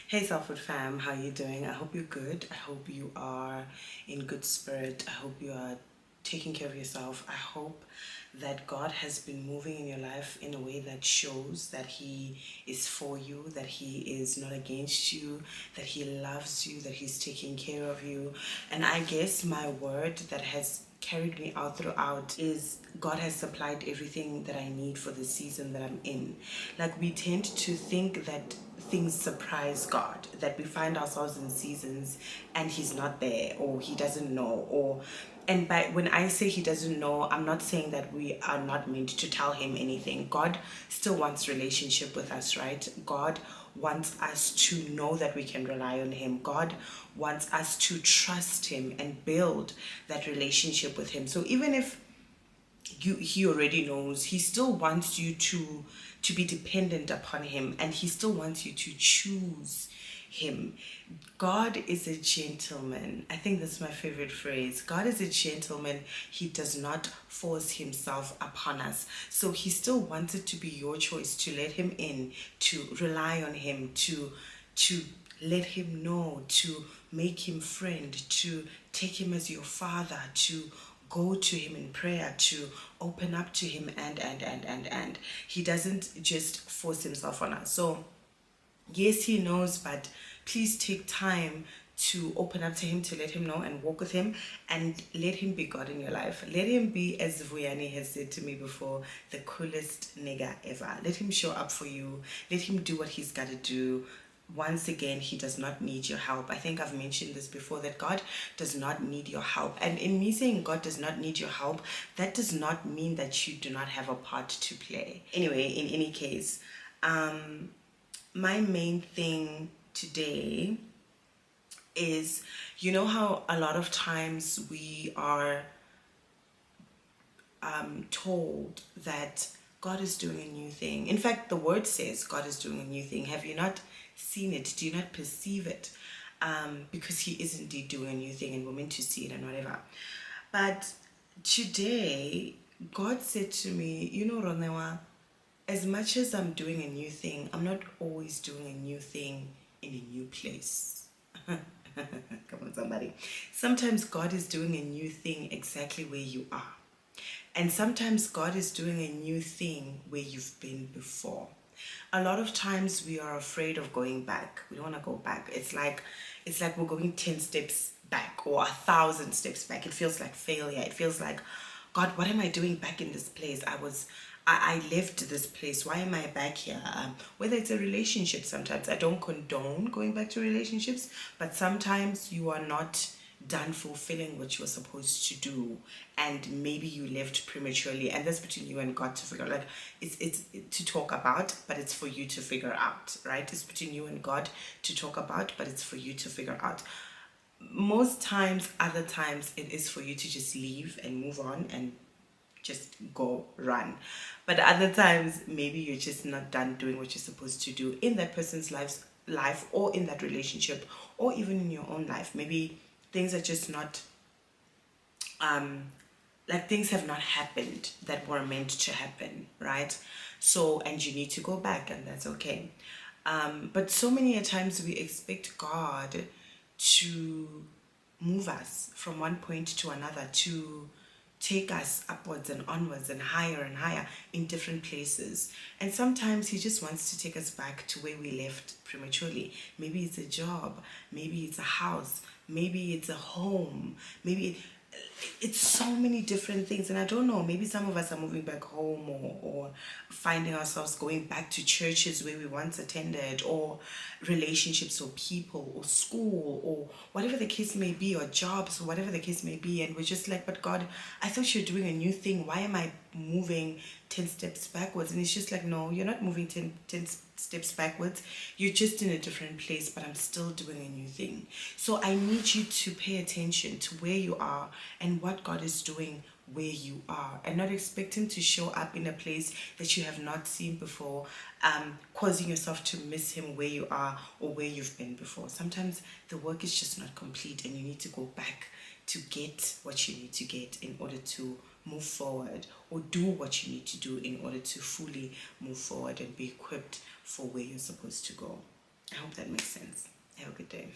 Hey Selfwood fam, how you doing? I hope you're good. I hope you are in good spirit. I hope you are taking care of yourself. I hope that God has been moving in your life in a way that shows that He is for you, that He is not against you, that He loves you, that He's taking care of you. And I guess my word that has carried me out throughout is God has supplied everything that I need for the season that I'm in. Like, we tend to think that things surprise God, that we find ourselves in seasons and He's not there, or He doesn't know, or and by when I say He doesn't know, I'm not saying that we are not meant to tell Him anything. God still wants relationship with us, right? God wants us to know that we can rely on Him. God wants us to trust Him and build that relationship with Him. So even if He already knows, He still wants you to be dependent upon Him, and He still wants you to choose Him. God is a gentleman. I think that's my favorite phrase. God is a gentleman. He does not force Himself upon us. So He still wants it to be your choice to let Him in, to rely on Him, to let Him know, to make Him friend, to take Him as your Father, to go to Him in prayer, to open up to Him, and He doesn't just force Himself on us. So yes, He knows, but please take time to open up to Him, to let Him know and walk with Him, and let Him be God in your life. Let Him be, as Vuyani has said to me before, the coolest nigga ever. Let Him show up for you. Let Him do what He's got to do. Once again, He does not need your help. I think I've mentioned this before, that God does not need your help. And in me saying God does not need your help, that does not mean that you do not have a part to play. Anyway, in any case, my main thing today is, you know how a lot of times we are told that God is doing a new thing. In fact, the word says God is doing a new thing. Have you not seen it? Do you not perceive it? Because He is indeed doing a new thing, and we're meant to see it and whatever. But today, God said to me, you know, Ronewa, as much as I'm doing a new thing, I'm not always doing a new thing in a new place. Come on, somebody. Sometimes God is doing a new thing exactly where you are. And sometimes God is doing a new thing where you've been before. A lot of times we are afraid of going back. We don't want to go back. It's like we're going 10 steps back or 1,000 steps back. It feels like failure. It feels like, God, what am I doing back in this place? I left this place. Why am I back here? Whether it's a relationship, sometimes I don't condone going back to relationships, but sometimes you are not done fulfilling what you were supposed to do, and maybe you left prematurely, and that's between you and God to figure out. Like, it's to talk about, but it's for you to figure out, right? It's between you and God to talk about, but it's for you to figure out. Most times, other times, it is for you to just leave and move on and just go run. But other times, maybe you're just not done doing what you're supposed to do in that person's life, or in that relationship, or even in your own life. Maybe things are just not like, things have not happened that were meant to happen, right? So, and you need to go back, and that's okay. But so many a times we expect God to move us from one point to another, to take us upwards and onwards and higher in different places. And sometimes He just wants to take us back to where we left prematurely. Maybe it's a job, maybe it's a house, maybe it's a home, maybe it's so many different things. And I don't know, maybe some of us are moving back home, or finding ourselves going back to churches where we once attended, or relationships, or people, or school, or whatever the case may be, or jobs, or whatever the case may be. And we're just like, but God, I thought you're doing a new thing. Why am I moving 10 steps backwards? And it's just like, no, you're not moving 10 steps backwards. You're just in a different place, but I'm still doing a new thing. So I need you to pay attention to where you are and what God is doing where you are, and not expect Him to show up in a place that you have not seen before, causing yourself to miss Him where you are or where you've been before. Sometimes the work is just not complete, and you need to go back to get what you need to get in order to move forward, or do what you need to do in order to fully move forward and be equipped for where you're supposed to go. I hope that makes sense. Have a good day.